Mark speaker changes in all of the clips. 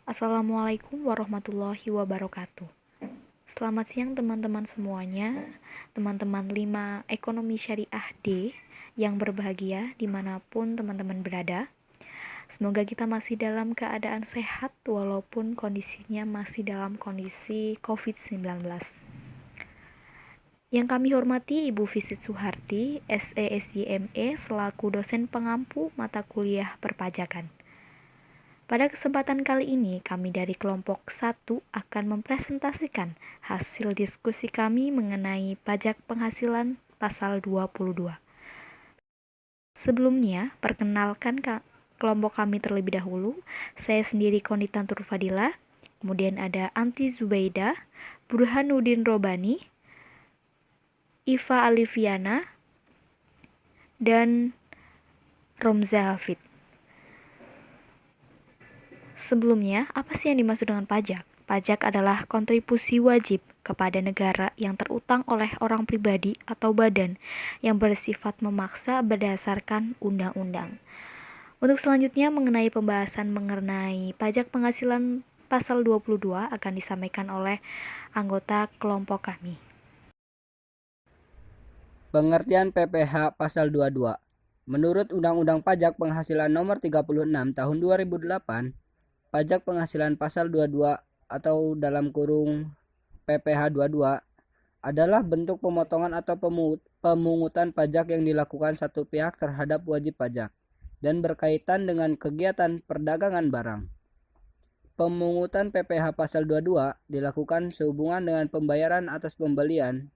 Speaker 1: Assalamualaikum warahmatullahi wabarakatuh. Selamat siang teman-teman semuanya, teman-teman 5 Ekonomi Syariah D yang berbahagia dimanapun teman-teman berada. Semoga kita masih dalam keadaan sehat walaupun kondisinya masih dalam kondisi COVID-19. Yang kami hormati Ibu Visit Suharti, SESYME, selaku dosen pengampu mata kuliah perpajakan. Pada kesempatan kali ini, kami dari kelompok 1 akan mempresentasikan hasil diskusi kami mengenai pajak penghasilan pasal 22. Sebelumnya, perkenalkan kelompok kami terlebih dahulu. Saya sendiri Konita Turfadila, kemudian ada Anti Zubaida, Burhanuddin Robani, Iva Aliviana, dan Romza Hafid. Sebelumnya, apa sih yang dimaksud dengan pajak? Pajak adalah kontribusi wajib kepada negara yang terutang oleh orang pribadi atau badan yang bersifat memaksa berdasarkan undang-undang. Untuk selanjutnya mengenai pembahasan mengenai pajak penghasilan pasal 22 akan disampaikan oleh anggota kelompok kami.
Speaker 2: Pengertian PPh pasal 22. Menurut Undang-Undang Pajak Penghasilan Nomor 36 Tahun 2008, pajak penghasilan pasal 22 atau dalam kurung PPh 22 adalah bentuk pemotongan atau pemungutan pajak yang dilakukan satu pihak terhadap wajib pajak dan berkaitan dengan kegiatan perdagangan barang. Pemungutan PPh pasal 22 dilakukan sehubungan dengan pembayaran atas pembelian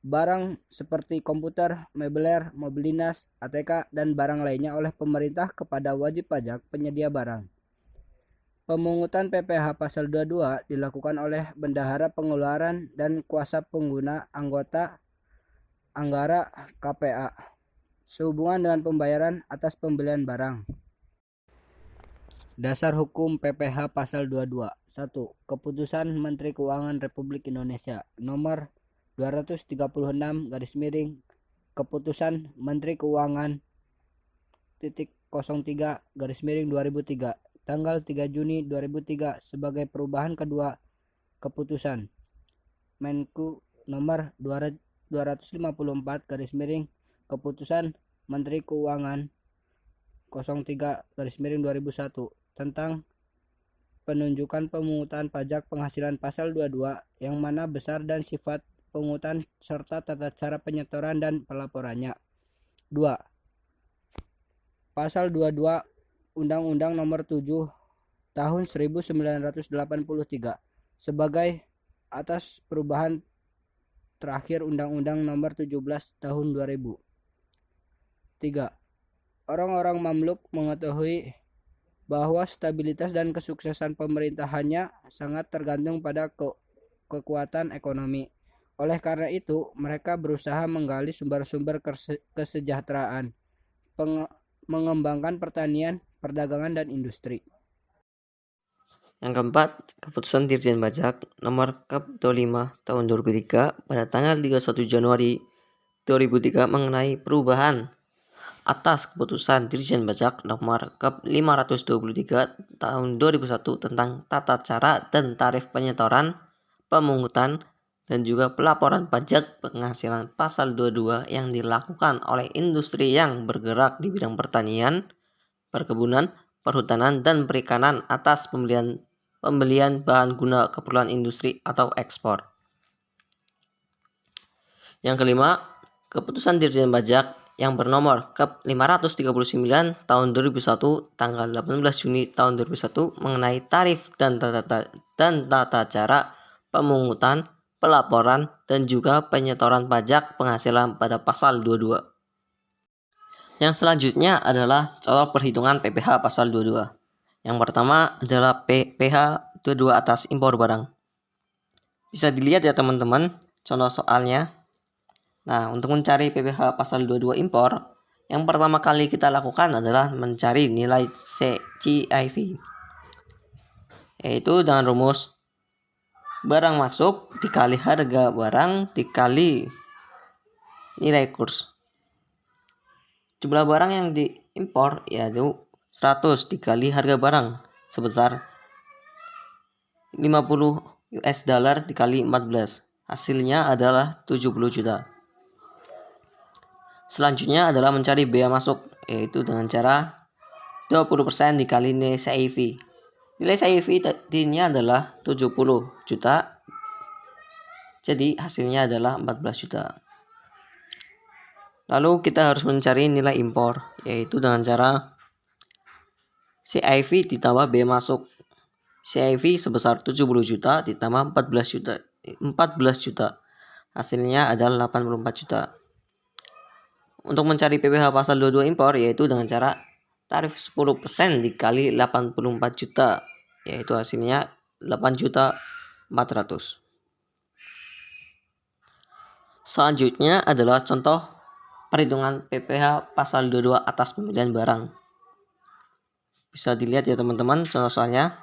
Speaker 2: barang seperti komputer, mebeler, mobil dinas, ATK, dan barang lainnya oleh pemerintah kepada wajib pajak penyedia barang. Pemungutan PPh pasal 22 dilakukan oleh bendahara pengeluaran dan kuasa pengguna anggota anggara KPA sehubungan dengan pembayaran atas pembelian barang. Dasar hukum PPh pasal 22. 1. Keputusan Menteri Keuangan Republik Indonesia nomor 236 Keputusan Menteri Keuangan .03 2003 tanggal 3 Juni 2003 sebagai perubahan kedua keputusan Menku nomor 254 Keputusan Menteri Keuangan 03 2001 tentang penunjukan pemungutan pajak penghasilan pasal 22 yang mana besar dan sifat pemungutan serta tata cara penyetoran dan pelaporannya. 2. Pasal 22 Undang-Undang Nomor 7 Tahun 1983 sebagai atas perubahan terakhir Undang-Undang Nomor 17 Tahun 2000. 3. Orang-orang Mamluk mengetahui bahwa stabilitas dan kesuksesan pemerintahannya sangat tergantung pada kekuatan ekonomi. Oleh karena itu, mereka berusaha menggali sumber-sumber kesejahteraan, mengembangkan pertanian, perdagangan, dan industri.
Speaker 3: Yang keempat, Keputusan Dirjen Pajak Nomor Kep 25 Tahun 2003 pada tanggal 31 Januari 2003 mengenai perubahan atas Keputusan Dirjen Pajak Nomor Kep 523 Tahun 2001 tentang tata cara dan tarif penyetoran, pemungutan, dan juga pelaporan pajak penghasilan pasal 22 yang dilakukan oleh industri yang bergerak di bidang pertanian, perkebunan, perhutanan, dan perikanan atas pembelian bahan guna keperluan industri atau ekspor. Yang kelima, Keputusan Dirjen Pajak yang bernomor Kep 539 tahun 2001 tanggal 18 Juni tahun 2001 mengenai tarif dan tata cara pemungutan, pelaporan, dan juga penyetoran pajak penghasilan pada pasal 22. Yang selanjutnya adalah contoh perhitungan PPh pasal 22. Yang pertama adalah PPh 22 atas impor barang. Bisa dilihat ya teman-teman contoh soalnya. Nah, untuk mencari PPh pasal 22 impor, yang pertama kali kita lakukan adalah mencari nilai CIV, yaitu dengan rumus barang masuk dikali harga barang dikali nilai kurs. Jumlah barang yang diimpor yaitu 100 dikali harga barang sebesar 50 US dollar dikali 14. Hasilnya adalah 70 juta. Selanjutnya adalah mencari bea masuk, yaitu dengan cara 20% dikali nilai CIV. Nilai CIV tadinya adalah 70 juta, jadi hasilnya adalah 14 juta. Lalu kita harus mencari nilai impor, yaitu dengan cara CIV ditambah bea masuk. CIV sebesar 70 juta ditambah 14 juta. Hasilnya adalah 84 juta. Untuk mencari PPh pasal 22 impor, yaitu dengan cara tarif 10% dikali 84 juta, yaitu hasilnya 8.400.000. Selanjutnya adalah contoh perhitungan PPh pasal 22 atas pembelian barang. Bisa dilihat ya teman-teman contoh soalnya.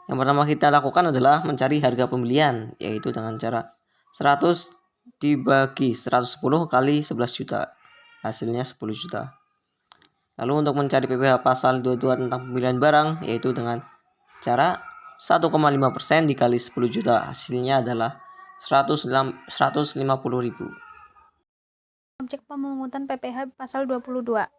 Speaker 3: Yang pertama kita lakukan adalah mencari harga pembelian, yaitu dengan cara 100 dibagi 110 kali 11 juta. Hasilnya 10 juta. Lalu untuk mencari PPh pasal 22 tentang pembelian barang, yaitu dengan cara 1,5% dikali 10 juta. Hasilnya adalah 150.000.
Speaker 4: Objek pemungutan PPh pasal 22.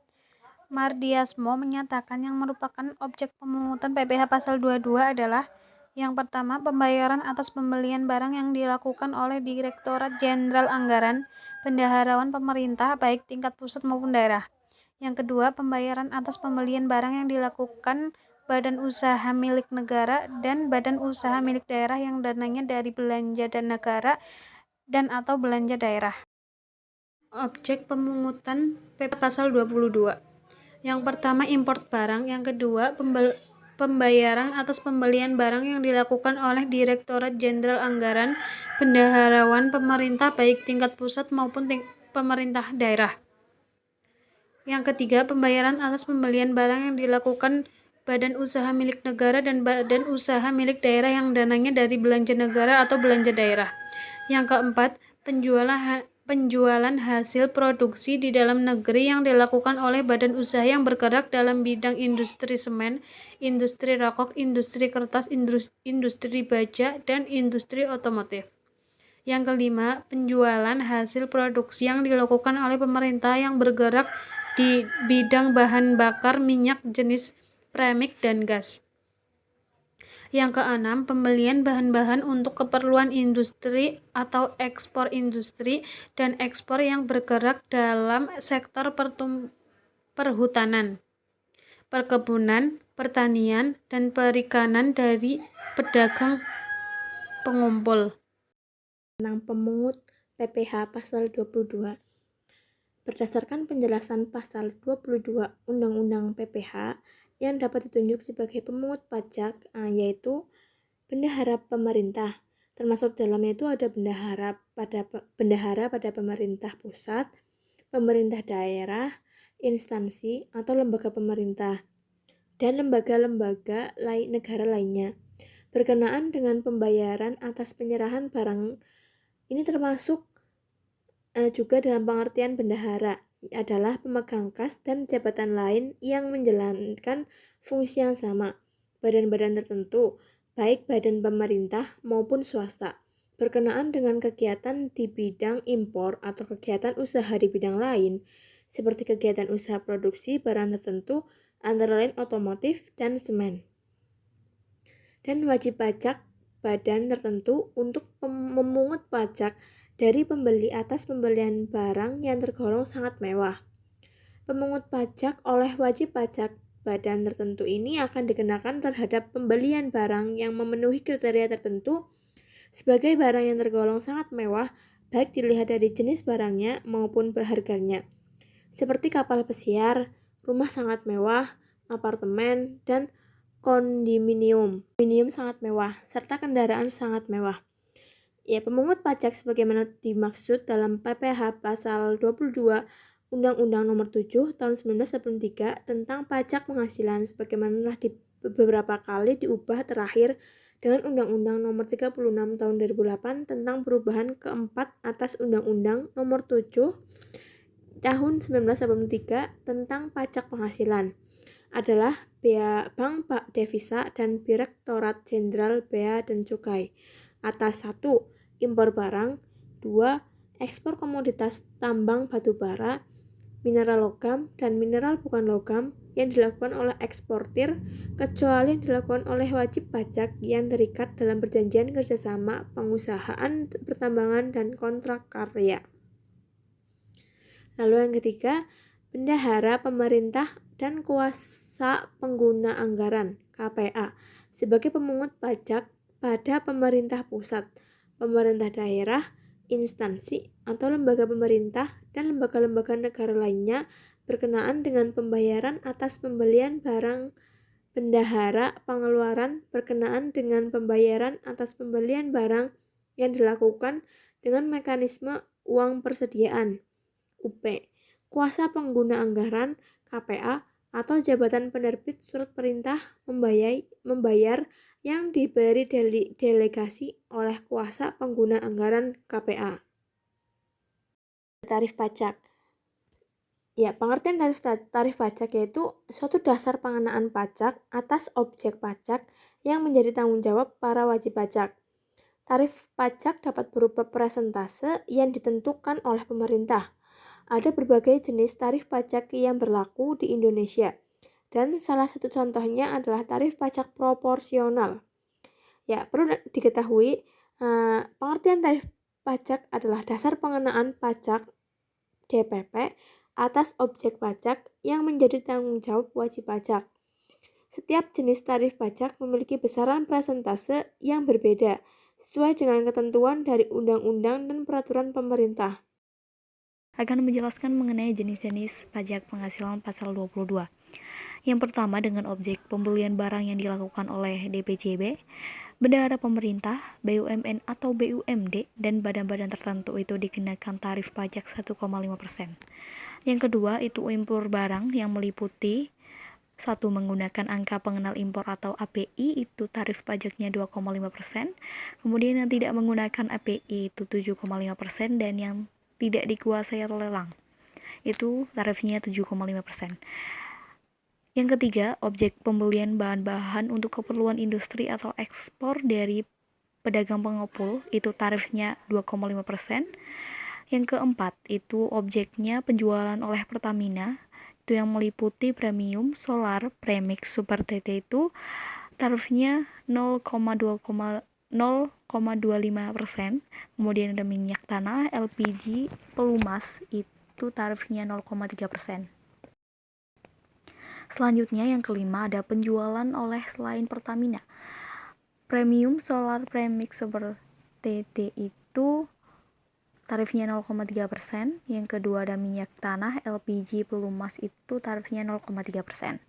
Speaker 4: Mardiasmo menyatakan yang merupakan objek pemungutan PPh pasal 22 adalah yang pertama, pembayaran atas pembelian barang yang dilakukan oleh Direktorat Jenderal Anggaran Bendaharawan Pemerintah baik tingkat pusat maupun daerah. Yang kedua, pembayaran atas pembelian barang yang dilakukan badan usaha milik negara dan badan usaha milik daerah yang dananya dari belanja dan negara dan atau belanja daerah. Objek pemungutan PPh pasal 22. Yang pertama, import barang. Yang kedua, pembayaran atas pembelian barang yang dilakukan oleh Direktorat Jenderal Anggaran Bendaharawan Pemerintah baik tingkat pusat maupun pemerintah daerah. Yang ketiga, pembayaran atas pembelian barang yang dilakukan badan usaha milik negara dan badan usaha milik daerah yang dananya dari belanja negara atau belanja daerah. Yang keempat, penjualan hasil produksi di dalam negeri yang dilakukan oleh badan usaha yang bergerak dalam bidang industri semen, industri rokok, industri kertas, industri baja, dan industri otomotif. Yang kelima, penjualan hasil produksi yang dilakukan oleh pemerintah yang bergerak di bidang bahan bakar minyak jenis premix dan gas. Yang keenam, pembelian bahan-bahan untuk keperluan industri atau ekspor industri dan ekspor yang bergerak dalam sektor perhutanan, perkebunan, pertanian, dan perikanan dari pedagang pengumpul.
Speaker 5: Tentang pemungut PPh pasal 22. Berdasarkan penjelasan pasal 22 Undang-Undang PPh, yang dapat ditunjuk sebagai pemungut pajak yaitu bendahara pemerintah. Termasuk dalamnya itu ada bendahara pada pemerintah pusat, pemerintah daerah, instansi atau lembaga pemerintah, dan lembaga-lembaga negara lainnya. Berkenaan dengan pembayaran atas penyerahan barang, ini termasuk juga dalam pengertian bendahara adalah pemegang kas dan jabatan lain yang menjalankan fungsi yang sama, badan-badan tertentu, baik badan pemerintah maupun swasta, berkenaan dengan kegiatan di bidang impor atau kegiatan usaha di bidang lain, seperti kegiatan usaha produksi barang tertentu, antara lain otomotif dan semen. Dan wajib pajak badan tertentu untuk memungut pajak dari pembeli atas pembelian barang yang tergolong sangat mewah. Pemungut pajak oleh wajib pajak badan tertentu ini akan dikenakan terhadap pembelian barang yang memenuhi kriteria tertentu sebagai barang yang tergolong sangat mewah, baik dilihat dari jenis barangnya maupun berharganya, seperti kapal pesiar, rumah sangat mewah, apartemen, dan kondominium sangat mewah, serta kendaraan sangat mewah. Pemungut pajak sebagaimana dimaksud dalam PPh pasal 22 Undang-Undang Nomor 7 Tahun 1983 tentang pajak penghasilan sebagaimana telah beberapa kali diubah terakhir dengan Undang-Undang Nomor 36 Tahun 2008 tentang perubahan keempat atas Undang-Undang Nomor 7 Tahun 1983 tentang pajak penghasilan adalah Bea Bank Devisa dan Direktorat Jenderal Bea dan Cukai atas 1. Impor barang, 2. Ekspor komoditas tambang batu bara, mineral logam, dan mineral bukan logam yang dilakukan oleh eksportir, kecuali yang dilakukan oleh wajib pajak yang terikat dalam perjanjian kerjasama pengusahaan pertambangan dan kontrak karya. Lalu yang ketiga, bendahara pemerintah dan kuasa pengguna anggaran (KPA) sebagai pemungut pajak pada pemerintah pusat, pemerintah daerah, instansi atau lembaga pemerintah dan lembaga-lembaga negara lainnya berkenaan dengan pembayaran atas pembelian barang. Bendahara pengeluaran berkenaan dengan pembayaran atas pembelian barang yang dilakukan dengan mekanisme uang persediaan (UP), kuasa pengguna anggaran (KPA), atau jabatan penerbit surat perintah membayar yang diberi delegasi oleh kuasa pengguna anggaran KPA. Tarif pajak. Ya, pengertian tarif pajak yaitu suatu dasar pengenaan pajak atas objek pajak yang menjadi tanggung jawab para wajib pajak. Tarif pajak dapat berupa persentase yang ditentukan oleh pemerintah. Ada berbagai jenis tarif pajak yang berlaku di Indonesia, dan salah satu contohnya adalah tarif pajak proporsional. Ya, perlu diketahui, pengertian tarif pajak adalah dasar pengenaan pajak DPP atas objek pajak yang menjadi tanggung jawab wajib pajak. Setiap jenis tarif pajak memiliki besaran persentase yang berbeda, sesuai dengan ketentuan dari undang-undang dan peraturan pemerintah.
Speaker 1: Akan menjelaskan mengenai jenis-jenis pajak penghasilan pasal 22. Yang pertama, dengan objek pembelian barang yang dilakukan oleh DPJB, bendahara pemerintah, BUMN atau BUMD, dan badan-badan tertentu itu dikenakan tarif pajak 1,5%. Yang kedua, itu impor barang yang meliputi 1. Menggunakan angka pengenal impor atau API, itu tarif pajaknya 2,5%. Kemudian yang tidak menggunakan API itu 7,5%, dan yang tidak dikuasai atau lelang, itu tarifnya 7,5%. Yang ketiga, objek pembelian bahan-bahan untuk keperluan industri atau ekspor dari pedagang pengepul, itu tarifnya 2,5%. Yang keempat, itu objeknya penjualan oleh Pertamina, itu yang meliputi premium, solar, premix, super TT, itu tarifnya 0,25%. Kemudian ada minyak tanah, LPG, pelumas, itu tarifnya 0,3%. Selanjutnya yang kelima, ada penjualan oleh selain Pertamina. Premium, solar, premix, super TT itu tarifnya 0,3%. Yang kedua ada minyak tanah, LPG, pelumas, itu tarifnya 0,3%.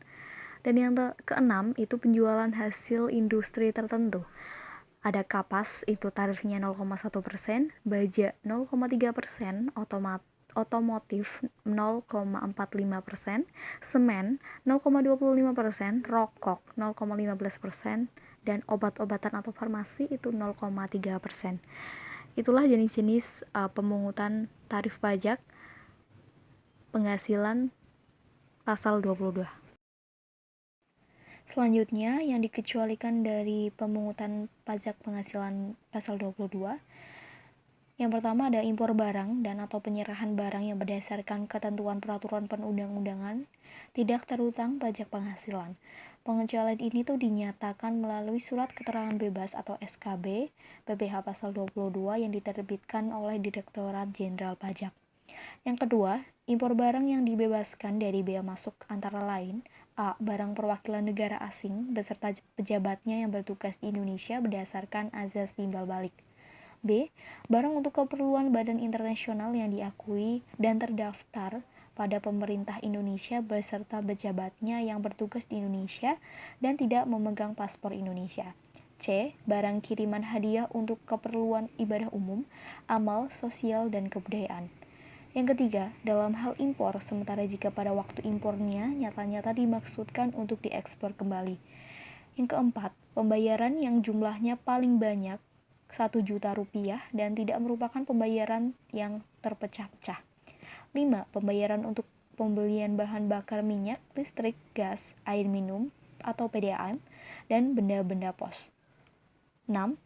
Speaker 1: Dan yang keenam itu penjualan hasil industri tertentu. Ada kapas, itu tarifnya 0,1%, baja 0,3%, otomotif 0,45%, semen 0,25%, rokok 0,15%, dan obat-obatan atau farmasi itu 0,3%. Itulah jenis-jenis pemungutan tarif pajak penghasilan pasal 22. Selanjutnya, yang dikecualikan dari pemungutan pajak penghasilan pasal 22. Yang pertama ada impor barang dan atau penyerahan barang yang berdasarkan ketentuan peraturan perundang-undangan tidak terutang pajak penghasilan. Pengecualian ini tuh dinyatakan melalui surat keterangan bebas atau SKB PPh pasal 22 yang diterbitkan oleh Direktorat Jenderal Pajak. Yang kedua, impor barang yang dibebaskan dari bea masuk antara lain: A. Barang perwakilan negara asing beserta pejabatnya yang bertugas di Indonesia berdasarkan azas timbal balik. B. Barang untuk keperluan badan internasional yang diakui dan terdaftar pada pemerintah Indonesia beserta pejabatnya yang bertugas di Indonesia dan tidak memegang paspor Indonesia. C. Barang kiriman hadiah untuk keperluan ibadah umum, amal, sosial, dan kebudayaan. Yang ketiga, dalam hal impor, sementara jika pada waktu impornya nyata-nyata dimaksudkan untuk diekspor kembali. Yang keempat, pembayaran yang jumlahnya paling banyak 1 juta rupiah dan tidak merupakan pembayaran yang terpecah-pecah. 5. Pembayaran untuk pembelian bahan bakar minyak, listrik, gas, air minum, atau PDAM dan benda-benda pos. 6.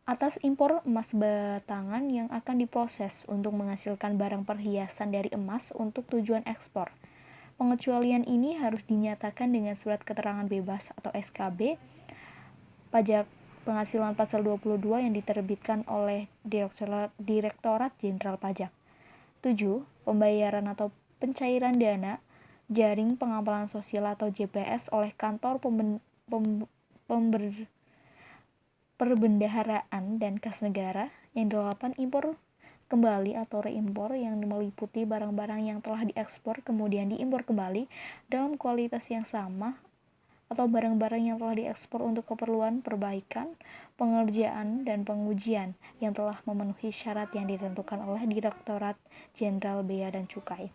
Speaker 1: Atas impor emas batangan yang akan diproses untuk menghasilkan barang perhiasan dari emas untuk tujuan ekspor. Pengecualian ini harus dinyatakan dengan surat keterangan bebas atau SKB pajak penghasilan pasal 22 yang diterbitkan oleh Direktorat Jenderal Pajak. 7. Pembayaran atau pencairan dana jaring pengawalan sosial atau JPS oleh kantor perbendaharaan dan kas negara yang dilakukan impor kembali atau reimpor yang meliputi barang-barang yang telah diekspor kemudian diimpor kembali dalam kualitas yang sama atau barang-barang yang telah diekspor untuk keperluan perbaikan, pengerjaan, dan pengujian yang telah memenuhi syarat yang ditentukan oleh Direktorat Jenderal Bea dan Cukai.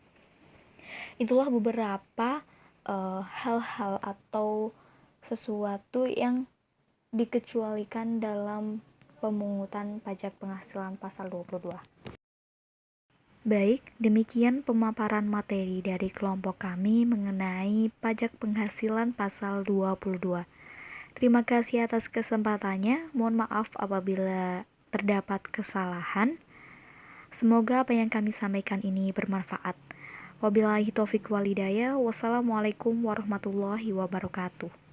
Speaker 1: Itulah beberapa hal-hal atau sesuatu yang dikecualikan dalam pemungutan pajak penghasilan pasal 22. Baik, demikian pemaparan materi dari kelompok kami mengenai pajak penghasilan pasal 22. Terima kasih atas kesempatannya. Mohon maaf apabila terdapat kesalahan. Semoga apa yang kami sampaikan ini bermanfaat. Wabillahi taufiq walhidayah. Wassalamualaikum warahmatullahi wabarakatuh.